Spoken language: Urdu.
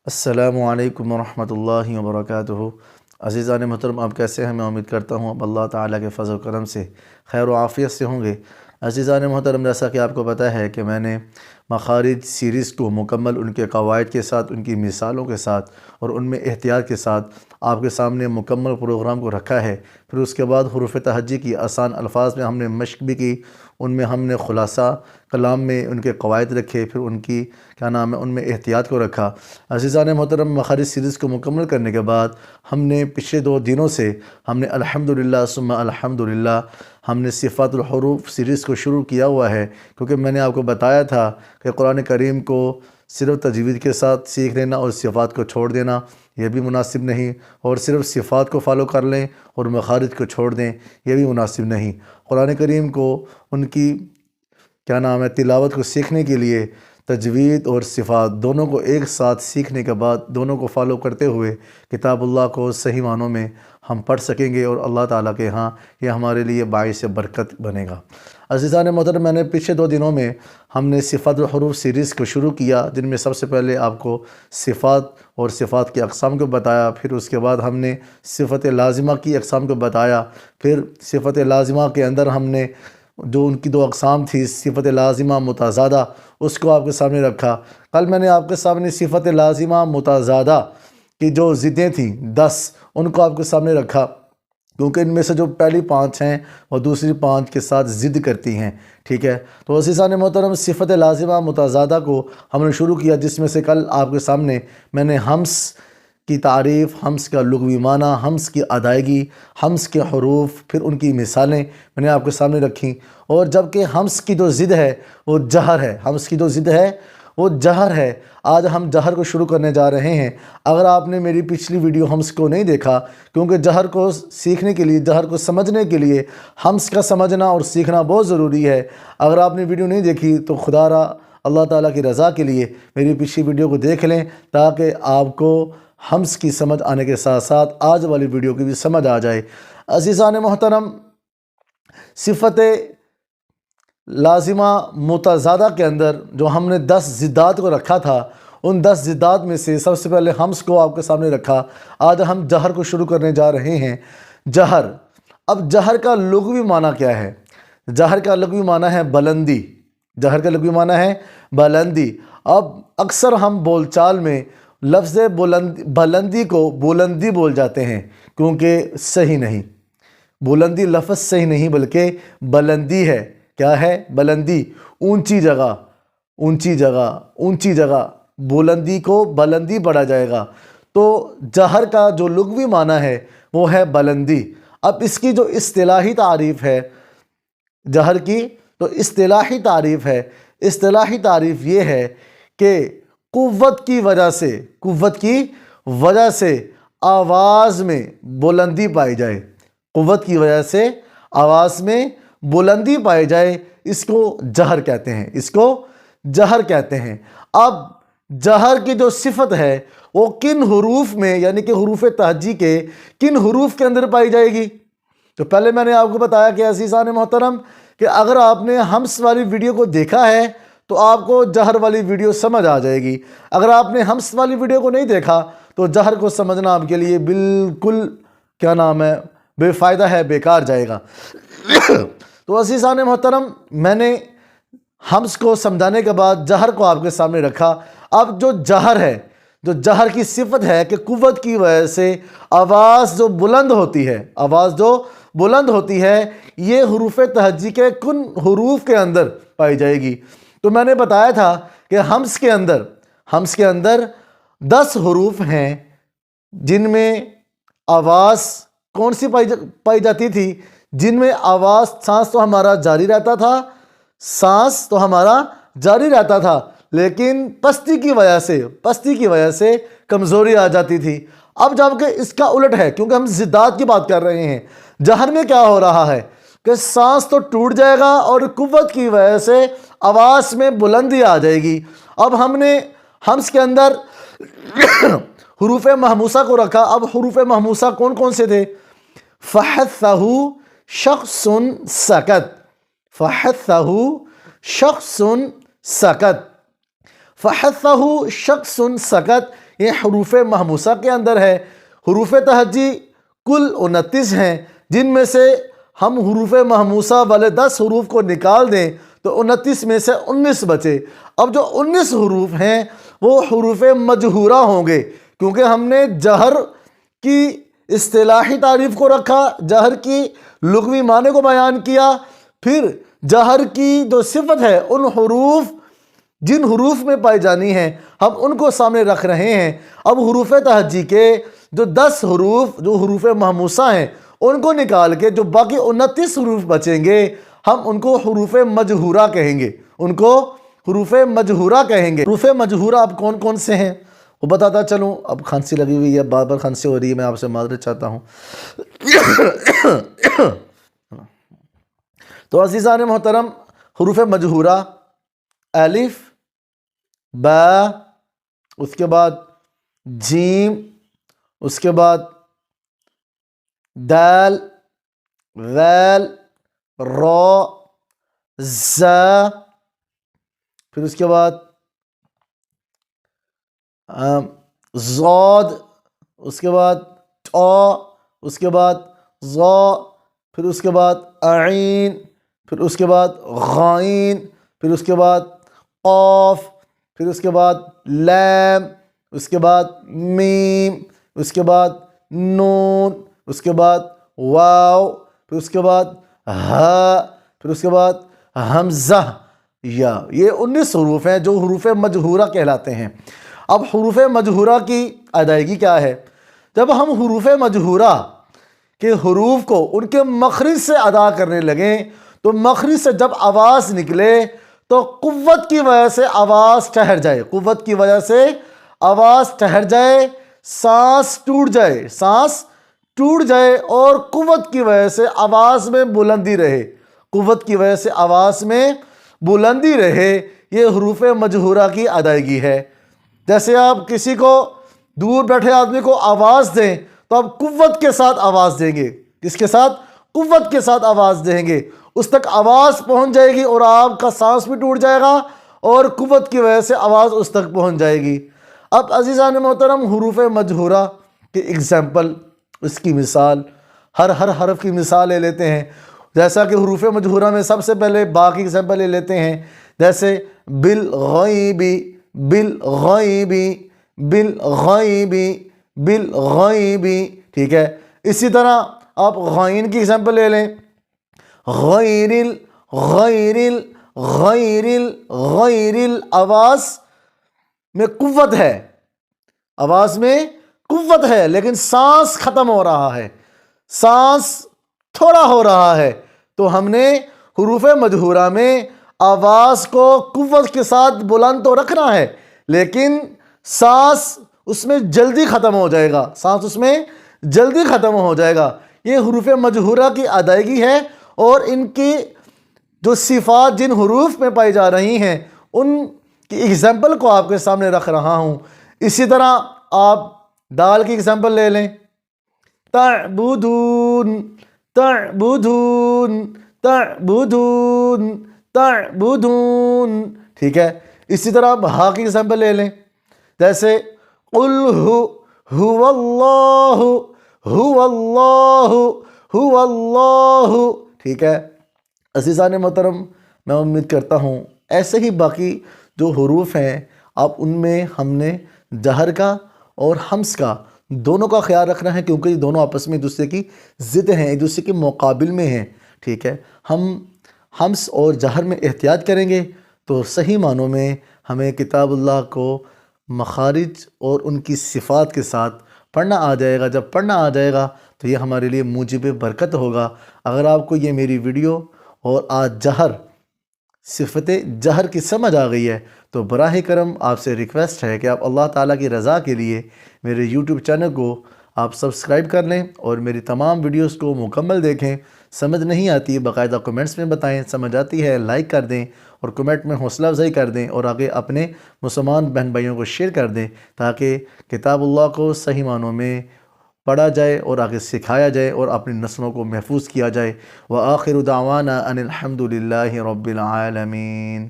السلام علیکم ورحمۃ اللہ وبرکاتہ۔ عزیزان محترم، آپ کیسے ہیں؟ میں امید کرتا ہوں اب اللہ تعالیٰ کے فضل و کرم سے خیر و عافیت سے ہوں گے۔ عزیزان محترم، جیسا کہ آپ کو پتہ ہے کہ میں نے مخارج سیریز کو مکمل ان کے قواعد کے ساتھ، ان کی مثالوں کے ساتھ اور ان میں احتیاط کے ساتھ آپ کے سامنے مکمل پروگرام کو رکھا ہے۔ پھر اس کے بعد حروف تہجی کی آسان الفاظ میں ہم نے مشق بھی کی، ان میں ہم نے خلاصہ کلام میں ان کے قواعد رکھے، پھر ان کی ان میں احتیاط کو رکھا۔ عزیزان محترم، مخارج سیریز کو مکمل کرنے کے بعد ہم نے پچھلے 2 دنوں سے ہم نے الحمدللہ ثم الحمدللہ ہم نے صفات الحروف سیریز کو شروع کیا ہوا ہے، کیونکہ میں نے آپ کو بتایا تھا کہ قرآن کریم کو صرف تجوید کے ساتھ سیکھ لینا اور صفات کو چھوڑ دینا یہ بھی مناسب نہیں، اور صرف صفات کو فالو کر لیں اور مخارج کو چھوڑ دیں یہ بھی مناسب نہیں۔ قرآن کریم کو ان کی تلاوت کو سیکھنے کے لیے تجوید اور صفات دونوں کو ایک ساتھ سیکھنے کے بعد دونوں کو فالو کرتے ہوئے کتاب اللہ کو صحیح معنوں میں ہم پڑھ سکیں گے، اور اللہ تعالیٰ کے ہاں یہ ہمارے لیے باعث برکت بنے گا۔ عزیزان محترم، میں نے پچھلے 2 دنوں میں ہم نے صفات الحروف سیریز کو شروع کیا، جن میں سب سے پہلے آپ کو صفات اور صفات کی اقسام کو بتایا، پھر اس کے بعد ہم نے صفت لازمہ کی اقسام کو بتایا، پھر صفت لازمہ کے اندر ہم نے جو ان کی 2 اقسام تھی، صفت لازمہ متضادہ، اس کو آپ کے سامنے رکھا۔ کل میں نے آپ کے سامنے صفت لازمہ متضادہ کی جو ضدیں تھیں 10 ان کو آپ کے سامنے رکھا، کیونکہ ان میں سے جو پہلی 5 ہیں وہ دوسری 5 کے ساتھ ضد کرتی ہیں، ٹھیک ہے؟ تو عزیزان محترم، صفت لازمہ متضادہ کو ہم نے شروع کیا، جس میں سے کل آپ کے سامنے میں نے ہمس کی تعریف، ہمس کا لغوی معنی، ہمس کی ادائیگی، ہمس کے حروف، پھر ان کی مثالیں میں نے آپ کے سامنے رکھیں۔ اور جبکہ ہمس کی جو ضد ہے وہ جہر ہے، ہمس کی جو ضد ہے وہ جہر ہے۔ آج ہم جہر کو شروع کرنے جا رہے ہیں۔ اگر آپ نے میری پچھلی ویڈیو ہمس کو نہیں دیکھا، کیونکہ جہر کو سیکھنے کے لیے، جہر کو سمجھنے کے لیے ہمس کا سمجھنا اور سیکھنا بہت ضروری ہے۔ اگر آپ نے ویڈیو نہیں دیکھی تو خدا را اللہ تعالیٰ کی رضا کے لیے میری پچھلی ویڈیو کو دیکھ لیں، تاکہ آپ کو ہمس کی سمجھ آنے کے ساتھ ساتھ آج والی ویڈیو کی بھی سمجھ آ جائے۔ عزیزان محترم، صفت لازمہ متضادہ کے اندر جو ہم نے 10 ضدات کو رکھا تھا، ان 10 ضدات میں سے سب سے پہلے ہمس کو آپ کے سامنے رکھا۔ آج ہم جہر کو شروع کرنے جا رہے ہیں۔ جہر، اب جہر کا لغوی معنی کیا ہے؟ جہر کا لغوی معنی ہے بلندی۔ جہر کا لغوی معنی ہے بلندی۔ اب اکثر ہم بول چال میں لفظ بلندی کو بلندی بول جاتے ہیں، کیونکہ صحیح نہیں، بلندی لفظ صحیح نہیں بلکہ بلندی ہے۔ کیا ہے؟ بلندی، اونچی جگہ، اونچی جگہ، اونچی جگہ، بلندی کو بلندی پڑھا جائے گا۔ تو جہر کا جو لغوی معنی ہے وہ ہے بلندی۔ اب اس کی جو اصطلاحی تعریف ہے جہر کی، تو اصطلاحی تعریف ہے، اصطلاحی تعریف یہ ہے کہ قوت کی وجہ سے آواز میں بلندی پائی جائے، قوت کی وجہ سے آواز میں بلندی پائی جائے، اس کو جہر کہتے ہیں، اس کو جہر کہتے ہیں۔ اب جہر کی جو صفت ہے وہ کن حروف میں، یعنی کہ حروف تہجی کے کن حروف کے اندر پائی جائے گی؟ تو پہلے میں نے آپ کو بتایا کہ عزیزان محترم، کہ اگر آپ نے ہمس والی ویڈیو کو دیکھا ہے تو آپ کو جہر والی ویڈیو سمجھ آ جائے گی۔ اگر آپ نے ہمس والی ویڈیو کو نہیں دیکھا تو جہر کو سمجھنا آپ کے لیے بالکل بے فائدہ ہے، بیکار جائے گا۔ تو عزیزان محترم، میں نے ہمس کو سمجھانے کے بعد جہر کو آپ کے سامنے رکھا۔ اب جو جہر ہے، جو جہر کی صفت ہے کہ قوت کی وجہ سے آواز جو بلند ہوتی ہے، آواز جو بلند ہوتی ہے، یہ حروف تہجی کے کن حروف کے اندر پائی جائے گی؟ تو میں نے بتایا تھا کہ ہمس کے اندر 10 حروف ہیں، جن میں آواز کون سی پائی جاتی تھی؟ جن میں آواز، سانس تو ہمارا جاری رہتا تھا، لیکن پستی کی وجہ سے کمزوری آ جاتی تھی۔ اب جب کہ اس کا الٹ ہے، کیونکہ ہم ضدات کی بات کر رہے ہیں، جہر میں کیا ہو رہا ہے کہ سانس تو ٹوٹ جائے گا اور قوت کی وجہ سے آواز میں بلندی آ جائے گی۔ اب ہم نے ہمس کے اندر حروف محموسہ کو رکھا۔ اب حروف محموسہ کون کون سے تھے؟ فحثہ شخص سکت، فحثہ شخص سکت، فحثہ شخص سکت، یہ حروف محموسہ کے اندر ہے۔ حروف تہجی کل 29 ہیں، جن میں سے ہم حروف محموسہ والے 10 حروف کو نکال دیں تو 29 میں سے 19 بچے۔ اب جو 19 حروف ہیں وہ حروف مجہورہ ہوں گے، کیونکہ ہم نے جہر کی اصطلاحی تعریف کو رکھا، جہر کی لغوی معنی کو بیان کیا، پھر جہر کی جو صفت ہے ان حروف جن حروف میں پائی جانی ہیں ہم ان کو سامنے رکھ رہے ہیں۔ اب حروف تہجی کے جو 10 حروف جو حروف محموسہ ہیں ان کو نکال کے جو باقی 29 حروف بچیں گے ہم ان کو حروف مجہورہ کہیں گے، ان کو حروف مجہورہ کہیں گے۔ حروف مجہورہ اب کون کون سے ہیں وہ بتاتا چلوں۔ اب کھانسی لگی ہوئی ہے، بار بار کھانسی ہو رہی ہے، میں آپ سے معذرت چاہتا ہوں۔ تو عزیزان محترم، حروف مجہورہ الف، با، اس کے بعد جیم، اس کے بعد دال، ذال، را، زا، پھر اس کے بعد ضاد، اس کے بعد طا، اس کے بعد ظا، پھر اس کے بعد عین، پھر اس کے بعد غائن، پھر اس کے بعد قاف، پھر اس کے بعد لام، اس کے بعد میم، اس کے بعد نون، اس کے بعد واو، پھر اس کے بعد ہا، پھر اس کے بعد حمزہ یا۔ یہ 19 حروف ہیں جو حروف مجہورہ کہلاتے ہیں۔ اب حروف مجہورہ کی ادائیگی کیا ہے؟ جب ہم حروف مجہورہ کے حروف کو ان کے مخرج سے ادا کرنے لگیں تو مخرج سے جب آواز نکلے تو قوت کی وجہ سے آواز ٹھہر جائے، قوت کی وجہ سے آواز ٹھہر جائے، سانس ٹوٹ جائے، سانس ٹوٹ جائے اور قوت کی وجہ سے آواز میں بلندی رہے، قوت کی وجہ سے آواز میں بلندی رہے، یہ حروف مجہورہ کی ادائیگی ہے۔ جیسے آپ کسی کو دور بیٹھے آدمی کو آواز دیں تو آپ قوت کے ساتھ آواز دیں گے، کس کے ساتھ؟ قوت کے ساتھ آواز دیں گے، اس تک آواز پہنچ جائے گی اور آپ کا سانس بھی ٹوٹ جائے گا اور قوت کی وجہ سے آواز اس تک پہنچ جائے گی۔ اب عزیزان محترم، حروف مجہورہ کی اگزامپل، اس کی مثال، ہر حرف کی مثال لے لیتے ہیں۔ جیسا کہ حروف مجہورہ میں سب سے پہلے با کی اگزامپل لے لیتے ہیں، جیسے بالغیب، بالغیب، بالغیب، بالغیب، ٹھیک ہے۔ اسی طرح آپ غائن کی اگزامپل لے لیں، غیر ال، غیر ال، غیر ال، غیر ال، آواز میں قوت ہے، آواز میں قوت ہے لیکن سانس ختم ہو رہا ہے، سانس تھوڑا ہو رہا ہے، تو ہم نے حروف مجہورہ میں آواز کو قوت کے ساتھ بلند تو رکھنا ہے لیکن سانس اس میں جلدی ختم ہو جائے گا، سانس اس میں جلدی ختم ہو جائے گا۔ یہ حروف مجہورہ کی ادائیگی ہے اور ان کی جو صفات جن حروف میں پائی جا رہی ہیں ان کی اگزامپل کو آپ کے سامنے رکھ رہا ہوں۔ اسی طرح آپ دال کی اگزامپل لے لیں، تعبدون، تعبدون، تعبدون، تعبدون، ٹھیک ہے۔ اسی طرح آپ ہا کی اگزامپل لے لیں، جیسے قل هو اللہ، هو اللہ، هو اللہ، ٹھیک ہے۔ عزیزان محترم، میں امید کرتا ہوں ایسے ہی باقی جو حروف ہیں آپ ان میں ہم نے جہر کا اور حمز کا دونوں کا خیال رکھنا ہے، کیونکہ یہ دونوں آپس میں ایک دوسرے کی ضد ہیں، ایک دوسرے کے مقابل میں ہیں، ٹھیک ہے۔ ہم حمز اور جہر میں احتیاط کریں گے تو صحیح معنوں میں ہمیں کتاب اللہ کو مخارج اور ان کی صفات کے ساتھ پڑھنا آ جائے گا۔ جب پڑھنا آ جائے گا تو یہ ہمارے لیے موجب برکت ہوگا۔ اگر آپ کو یہ میری ویڈیو اور آج جہر، صفت جہر کی سمجھ آ گئی ہے تو براہ کرم آپ سے ریکویسٹ ہے کہ آپ اللہ تعالیٰ کی رضا کے لیے میرے یوٹیوب چینل کو آپ سبسکرائب کر لیں اور میری تمام ویڈیوز کو مکمل دیکھیں۔ سمجھ نہیں آتی باقاعدہ کمنٹس میں بتائیں، سمجھ آتی ہے لائک کر دیں اور کمنٹ میں حوصلہ افزائی کر دیں اور آگے اپنے مسلمان بہن بھائیوں کو شیئر کر دیں تاکہ کتاب اللہ کو صحیح معنوں میں پڑھا جائے اور آگے سکھایا جائے اور اپنی نسلوں کو محفوظ کیا جائے۔ وآخر دعوانا ان الحمد للہ رب العالمین۔